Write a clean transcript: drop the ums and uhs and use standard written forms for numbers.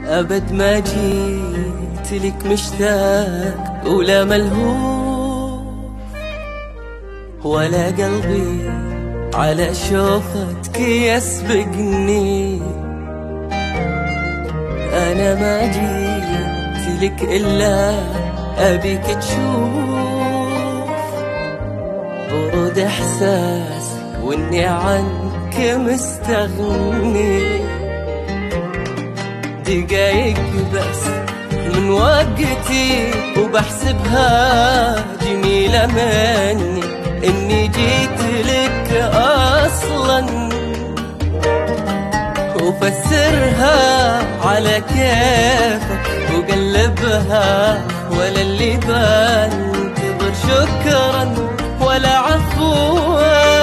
أبد ما جيت لك مشتاق ولا ملهوف، ولا قلبي على شوفتك يسبقني. أنا ما جيت لك إلا أبيك تشوف برود إحساسي وإني عنك مستغني. دقايق بس من وقتي وبحسبها جميلة مني إني جيت لك أصلا، وفسرها على كيفك وقلبها ولا اللي بنتظر شكرا ولا عفوا.